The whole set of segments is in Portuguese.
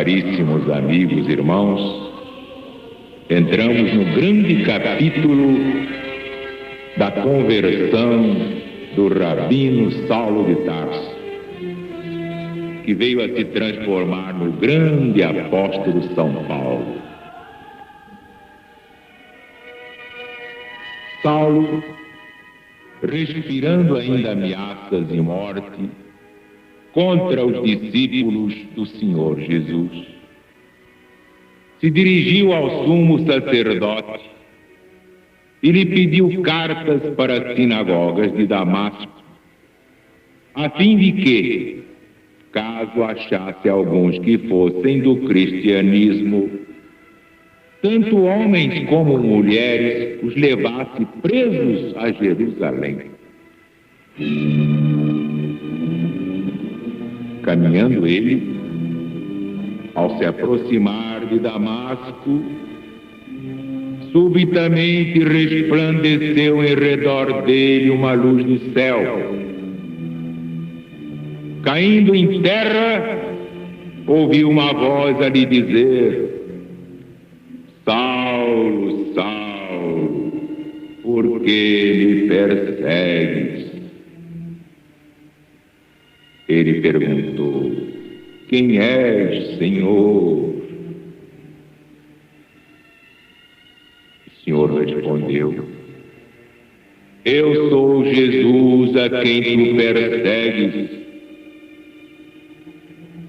caríssimos amigos e irmãos, entramos no grande capítulo da conversão do Rabino Saulo de Tarso, que veio a se transformar no grande apóstolo São Paulo. Saulo, respirando ainda ameaças de morte contra os discípulos do Senhor Jesus, se dirigiu ao sumo sacerdote e lhe pediu cartas para as sinagogas de Damasco, a fim de que, caso achasse alguns que fossem do cristianismo, tanto homens como mulheres, os levasse presos a Jerusalém. Caminhando ele, ao se aproximar de Damasco, subitamente resplandeceu em redor dele uma luz do céu. Caindo em terra, ouviu uma voz a lhe dizer: Saulo, Saulo, por que me persegues? Ele perguntou: quem és, Senhor? O Senhor respondeu: eu sou Jesus a quem tu persegues.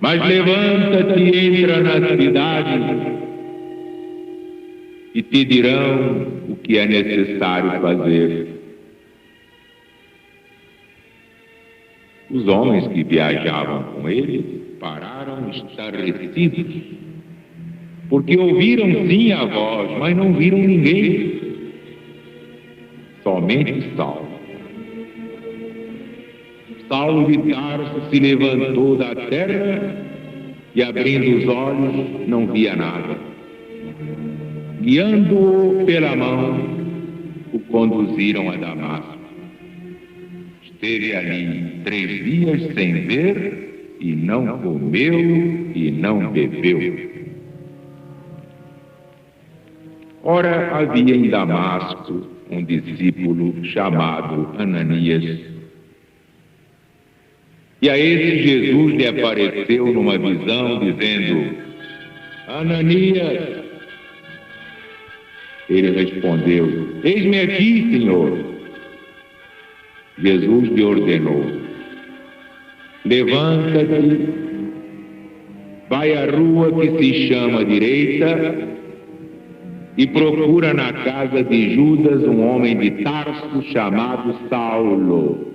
Mas levanta-te e entra na cidade, e te dirão o que é necessário fazer. Os homens que viajavam com ele pararam estarrecidos, porque ouviram sim a voz, mas não viram ninguém, somente Saulo. Saulo de Tarso se levantou da terra e, abrindo os olhos, não via nada. Guiando-o pela mão, o conduziram a Damasco. Esteve ali 3 dias sem ver, e não comeu e não bebeu. Ora, havia em Damasco um discípulo chamado Ananias. E a esse Jesus lhe apareceu numa visão, dizendo: Ananias. Ele respondeu: eis-me aqui, Senhor. Jesus lhe ordenou: levanta-te, vai à rua que se chama Direita e procura na casa de Judas um homem de Tarso chamado Saulo.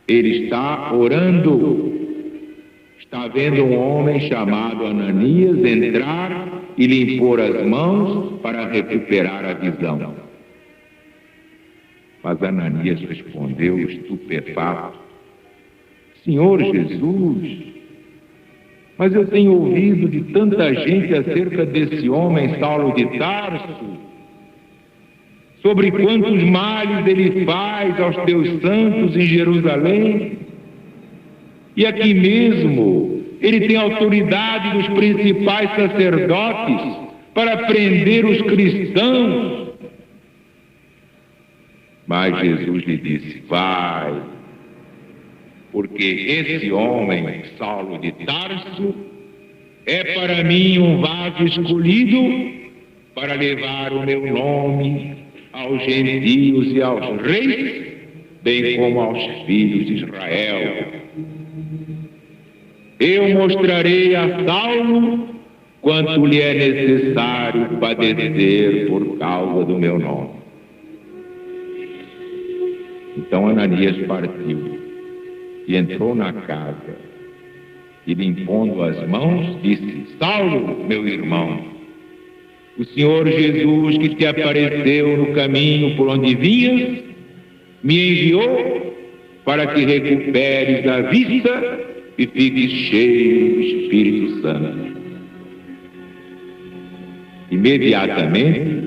Ele está orando. Está vendo um homem chamado Ananias entrar e lhe impor as mãos para recuperar a visão. Mas Ananias respondeu estupefato: Senhor Jesus, mas eu tenho ouvido de tanta gente acerca desse homem Saulo de Tarso, sobre quantos males ele faz aos teus santos em Jerusalém. E aqui mesmo ele tem autoridade dos principais sacerdotes para prender os cristãos. Mas Jesus lhe disse: vai, porque esse homem, Saulo de Tarso, é para mim um vaso escolhido para levar o meu nome aos gentios e aos reis, bem como aos filhos de Israel. Eu mostrarei a Saulo quanto lhe é necessário padecer por causa do meu nome. Então Ananias partiu e entrou na casa e, lhe impondo as mãos, disse: Saulo, meu irmão, o Senhor Jesus, que te apareceu no caminho por onde vinhas, me enviou para que recuperes a vista e fiques cheio do Espírito Santo. Imediatamente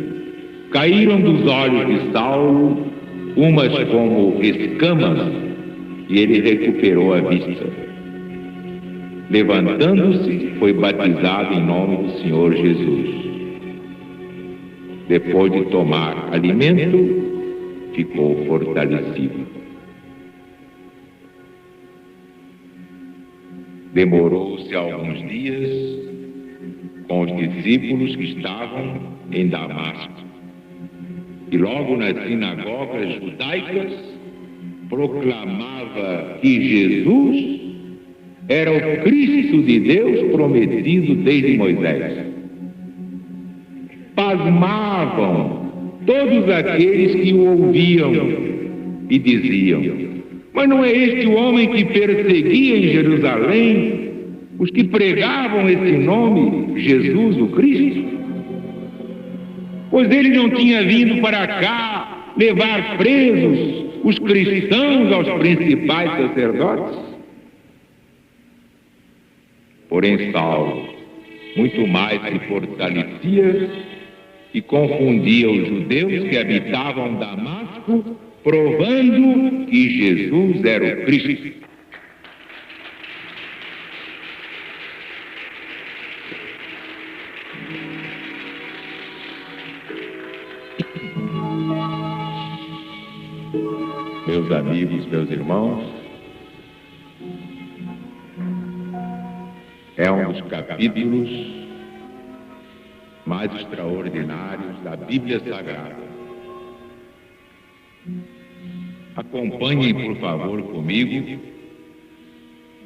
caíram dos olhos de Saulo umas como escamas, e ele recuperou a vista. levantando-se, foi batizado em nome do Senhor Jesus. Depois de tomar alimento, ficou fortalecido. Demorou-se alguns dias com os discípulos que estavam em Damasco. E logo nas sinagogas judaicas proclamava que Jesus era o Cristo de Deus prometido desde Moisés. Pasmavam todos aqueles que o ouviam e diziam: mas não é este o homem que perseguia em Jerusalém os que pregavam esse nome, Jesus o Cristo? Pois ele não tinha vindo para cá levar presos os cristãos aos principais sacerdotes? Porém, Saulo muito mais se fortalecia e confundia os judeus que habitavam Damasco, provando que Jesus era o Cristo. Meus amigos, meus irmãos, é um dos capítulos mais extraordinários da Bíblia Sagrada. Acompanhem, por favor, comigo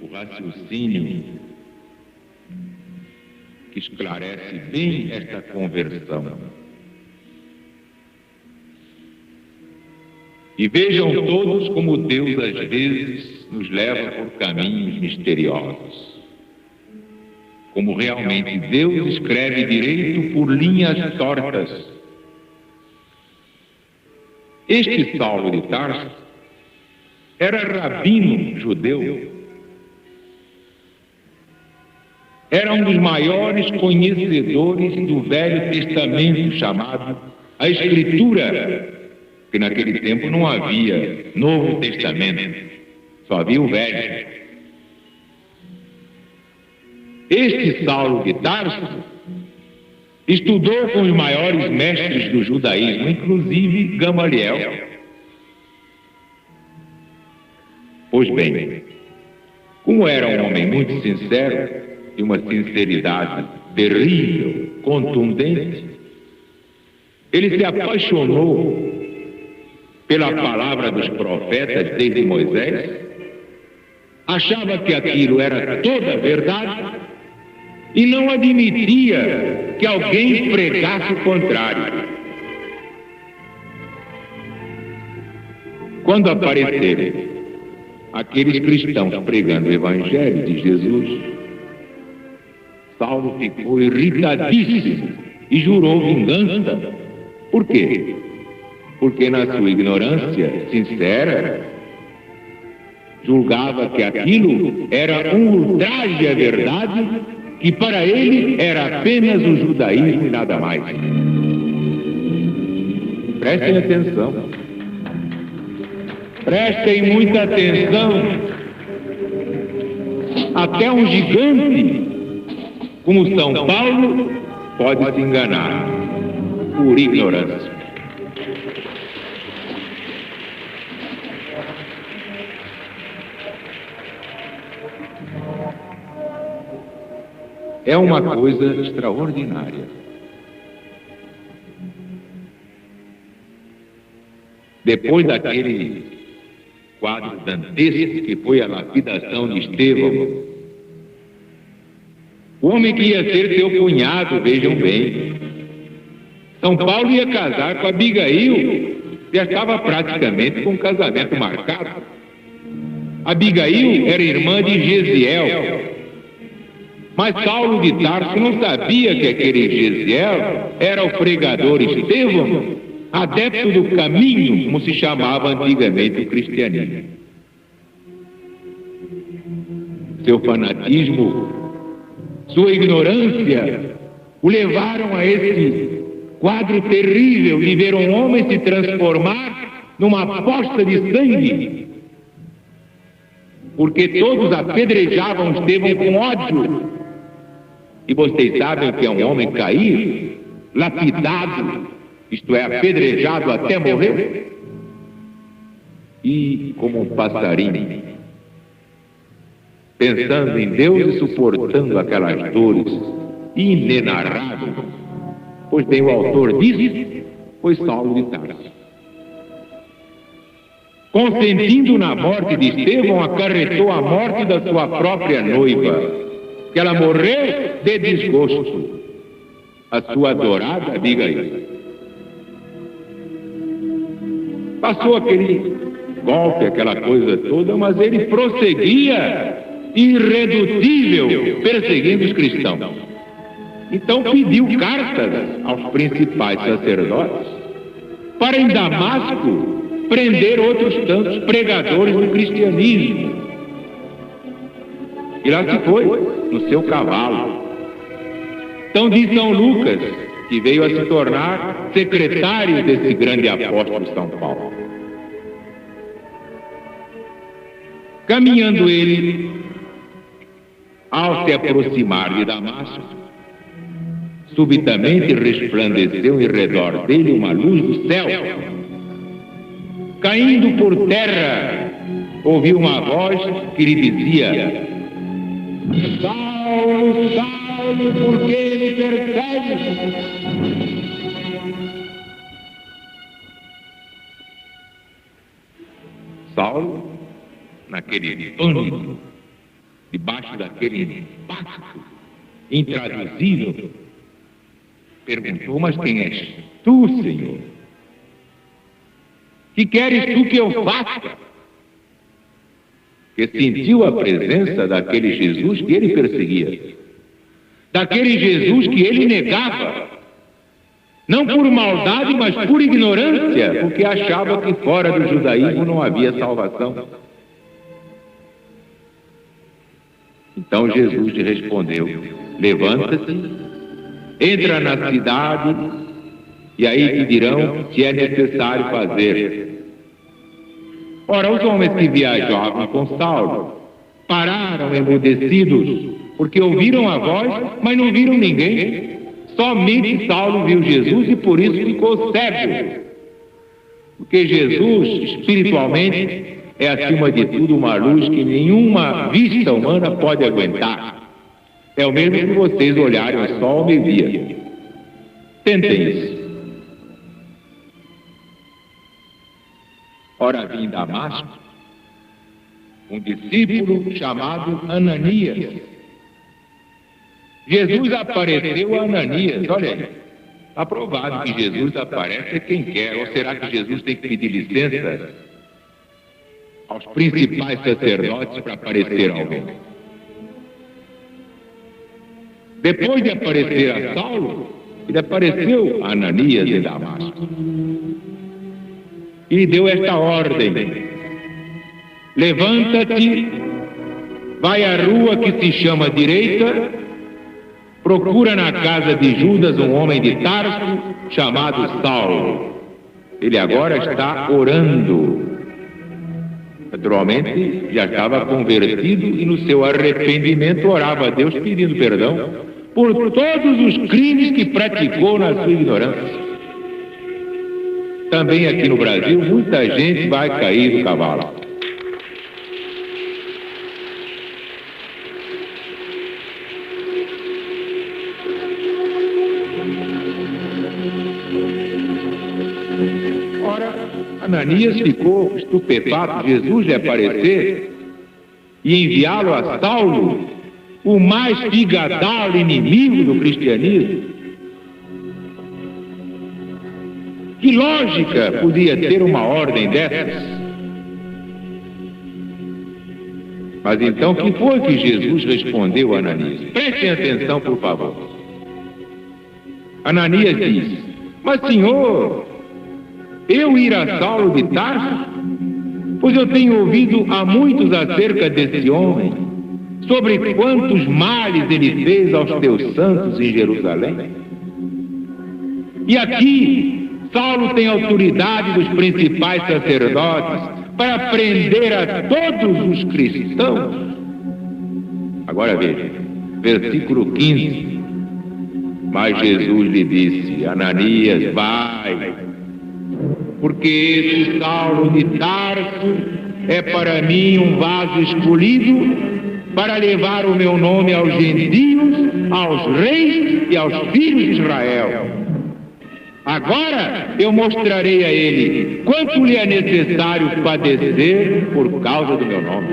o raciocínio que esclarece bem esta conversão. E vejam todos como Deus, às vezes, nos leva por caminhos misteriosos. Como realmente Deus escreve direito por linhas tortas. Este Saulo de Tarso era rabino judeu. Era um dos maiores conhecedores do Velho Testamento, chamado a Escritura, que naquele tempo não havia Novo Testamento, só havia o Velho. Este Saulo de Tarso estudou com os maiores mestres do judaísmo, inclusive Gamaliel. Pois bem, como era um homem muito sincero, de uma sinceridade terrível, contundente, ele se apaixonou pela palavra dos profetas desde Moisés, achava que aquilo era toda verdade e não admitia que alguém pregasse o contrário. Quando apareceram aqueles cristãos pregando o Evangelho de Jesus, Saulo ficou irritadíssimo e jurou vingança. Por quê? Porque na sua ignorância sincera, julgava que aquilo era um ultraje à verdade, que para ele era apenas o judaísmo e nada mais. Prestem atenção. Prestem muita atenção. Até um gigante como São Paulo pode se enganar por ignorância. É uma coisa extraordinária. Depois daquele quadro dantesco que foi a lapidação de Estevão, o homem que ia ser seu cunhado, vejam bem, São Paulo ia casar com Abigail, já estava praticamente com o casamento marcado. Abigail era irmã de Gesiel. Mas Saulo de Tarso não sabia que aquele Gesiel era o pregador Estevão, adepto do caminho, como se chamava antigamente o cristianismo. Seu fanatismo, sua ignorância, o levaram a esse quadro terrível de ver um homem se transformar numa poça de sangue. porque todos apedrejavam Estevão com ódio. E vocês sabem o que é um homem cair, lapidado, isto é, apedrejado até morrer? E como um passarinho, pensando em Deus e suportando aquelas dores inenarráveis, pois bem, o autor disso foi Saulo de Tarso. Consentindo na morte de Estevão, acarretou a morte da sua própria noiva, que ela morreu de desgosto, a sua adorada Abigail. Passou aquele golpe, aquela coisa toda, mas ele prosseguia irredutível, perseguindo os cristãos. Então pediu cartas aos principais sacerdotes para em Damasco prender outros tantos pregadores do cristianismo. E lá se foi, no seu cavalo. Então diz São Lucas, que veio a se tornar secretário desse grande apóstolo São Paulo. Caminhando ele, ao se aproximar de Damasco, subitamente resplandeceu em redor dele uma luz do céu. Caindo por terra, ouviu uma voz que lhe dizia: Saulo, Saulo, por que me persegues? Saulo, naquele pânico, debaixo daquele impacto intraduzível, perguntou: mas quem és tu, Senhor? Que queres tu que eu faça? Que sentiu a presença daquele Jesus que ele perseguia, daquele Jesus que ele negava, não por maldade, mas por ignorância, porque achava que fora do judaísmo não havia salvação. Então Jesus lhe respondeu: levanta-te, entra na cidade, e aí te dirão se é necessário fazer. Ora, os homens que viajavam com Saulo pararam emudecidos, porque ouviram a voz, mas não viram ninguém. Somente Saulo viu Jesus e por isso ficou cego. Porque Jesus, espiritualmente, é acima de tudo uma luz que nenhuma vista humana pode aguentar. É o mesmo que vocês olharem o sol ao meio-dia. Tentem isso. Ora, havia em Damasco um discípulo chamado Ananias. Jesus apareceu a Ananias. Olha aí, está provado que Jesus aparece a quem quer. Ou será que Jesus tem que pedir licença aos principais sacerdotes para aparecer a alguém? Depois de aparecer a Saulo, ele apareceu a Ananias em Damasco. E lhe deu esta ordem: levanta-te, vai à rua que se chama direita, procura na casa de Judas um homem de Tarso chamado Saulo. Ele agora está orando. Naturalmente, já estava convertido e no seu arrependimento orava a Deus pedindo perdão por todos os crimes que praticou na sua ignorância. Também aqui no Brasil, muita gente vai cair do cavalo. Ora, Ananias ficou estupefato de Jesus lhe aparecer e enviá-lo a Saulo, o mais figadal inimigo do cristianismo. Que lógica podia ter uma ordem dessas? Mas então, o que foi que Jesus respondeu a Ananias? Prestem atenção, por favor. Ananias disse: mas, Senhor, eu ir a Saulo de Tarso? Pois eu tenho ouvido há muitos acerca desse homem, sobre quantos males ele fez aos teus santos em Jerusalém. E aqui Saulo tem autoridade dos principais sacerdotes para prender a todos os cristãos? Agora veja, versículo 15. Mas Jesus lhe disse: Ananias, vai, porque esse Saulo de Tarso é para mim um vaso escolhido para levar o meu nome aos gentios, aos reis e aos filhos de Israel. Agora eu mostrarei a ele quanto lhe é necessário padecer por causa do meu nome.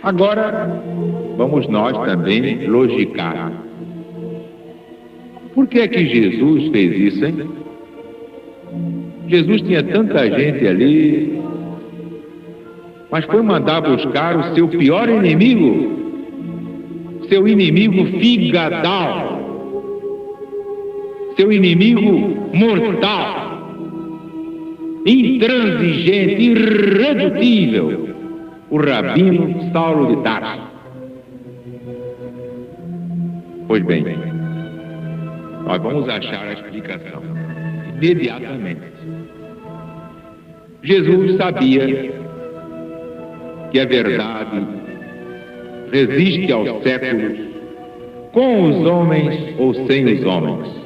Agora, vamos nós também logicar. Por que é que Jesus fez isso, hein? Jesus tinha tanta gente ali, mas foi mandar buscar o seu pior inimigo, seu inimigo figadal, seu inimigo mortal, intransigente, irredutível, o rabino Saulo de Tarso. Pois bem, nós vamos achar a explicação imediatamente. Jesus sabia que a verdade resiste aos séculos, com os homens ou sem os homens.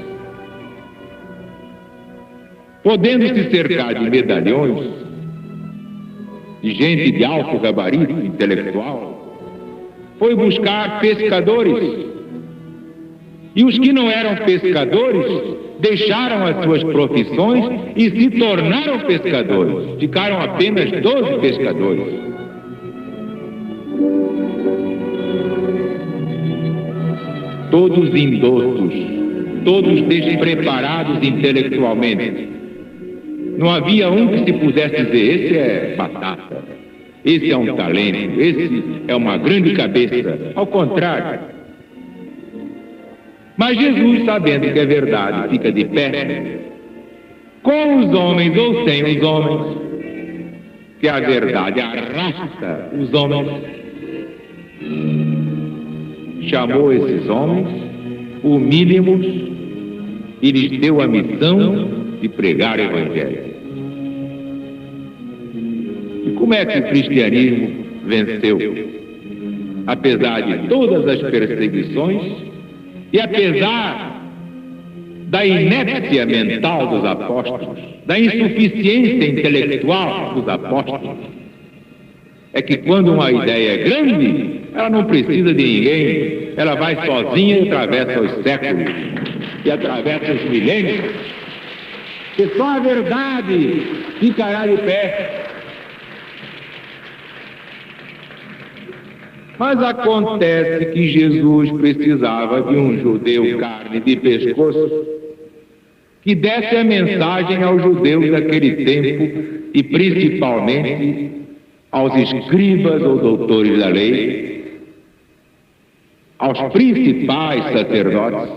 Podendo se cercar de medalhões, de gente de alto gabarito intelectual, foi buscar pescadores. E os que não eram pescadores deixaram as suas profissões e se tornaram pescadores. Ficaram apenas 12 pescadores. Todos indoutos, todos despreparados intelectualmente. Não havia um que se pudesse dizer: esse é batata, esse é um talento, esse é uma grande cabeça. Ao contrário. Mas Jesus, sabendo que a verdade fica de pé, com os homens ou sem os homens, que a verdade arrasta os homens, chamou esses homens, humilhamos, e lhes deu a missão de pregar o Evangelho. E como é que o cristianismo venceu? Apesar de todas as perseguições e apesar da inépcia mental dos apóstolos, da insuficiência intelectual dos apóstolos, é que quando uma ideia é grande, ela não precisa de ninguém, ela vai sozinha e atravessa os séculos e atravessa os milênios. Que só a verdade ficará de pé. Mas acontece que Jesus precisava de um judeu carne de pescoço que desse a mensagem aos judeus daquele tempo e principalmente aos escribas ou doutores da lei, aos principais sacerdotes,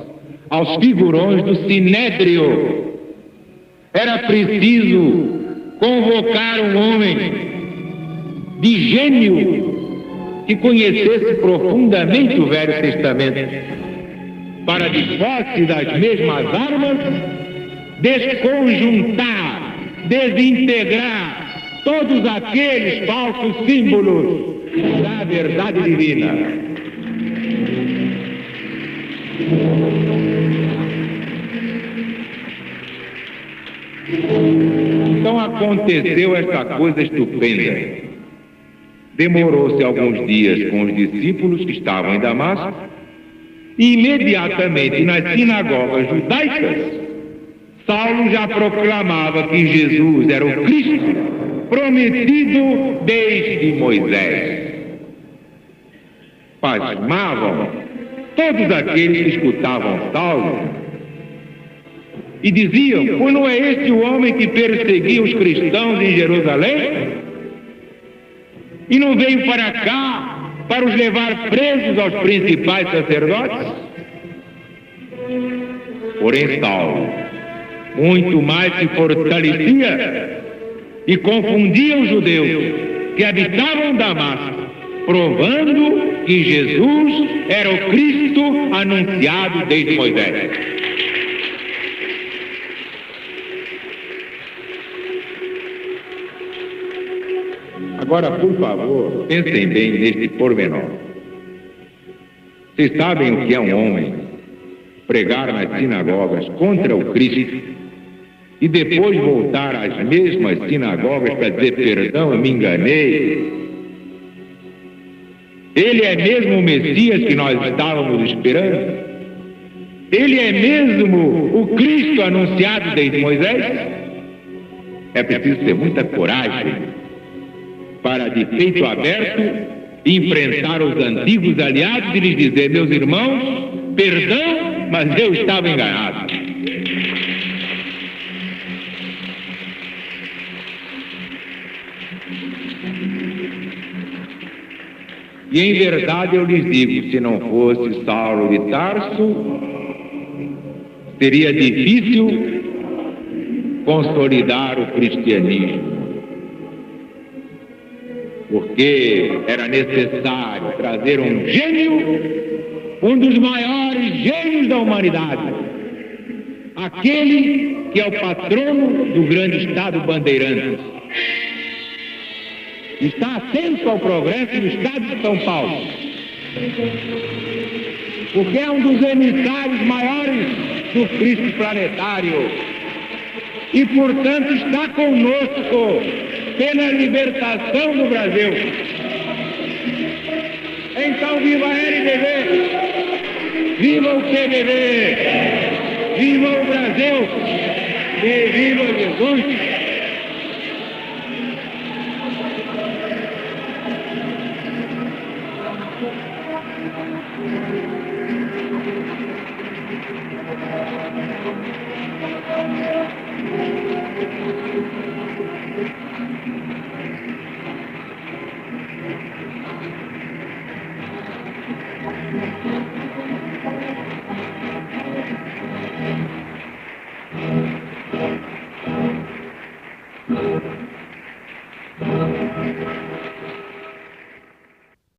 aos figurões do sinédrio. Era preciso convocar um homem de gênio que conhecesse profundamente o Velho Testamento, para, de posse das mesmas armas, desconjuntar, desintegrar todos aqueles falsos símbolos da verdade divina. Então aconteceu esta coisa estupenda. Demorou-se alguns dias com os discípulos que estavam em Damasco, e imediatamente nas sinagogas judaicas, Saulo já proclamava que Jesus era o Cristo prometido desde Moisés. Pasmavam todos aqueles que escutavam Saulo e diziam: pois não é este o homem que perseguia os cristãos em Jerusalém? E não veio para cá para os levar presos aos principais sacerdotes? Porém, Saulo muito mais se fortalecia e confundia os judeus que habitavam Damasco, provando que Jesus era o Cristo anunciado desde Moisés. Agora, por favor, pensem bem neste pormenor. Vocês sabem o que é um homem pregar nas sinagogas contra o Cristo e depois voltar às mesmas sinagogas para dizer: perdão, eu me enganei? Ele é mesmo o Messias que nós estávamos esperando? Ele é mesmo o Cristo anunciado desde Moisés? É preciso ter muita coragem para, de peito aberto, enfrentar os antigos aliados e lhes dizer: meus irmãos, perdão, mas eu estava enganado. E em verdade eu lhes digo, se não fosse Saulo de Tarso, seria difícil consolidar o cristianismo, porque era necessário trazer um gênio, um dos maiores gênios da humanidade, aquele que é o patrono do grande Estado Bandeirantes, está atento ao progresso do Estado de São Paulo, porque é um dos emissários maiores do Cristo planetário e, portanto, está conosco pela libertação do Brasil. Então, viva a LBV, viva o PBB, viva o Brasil e viva Jesus!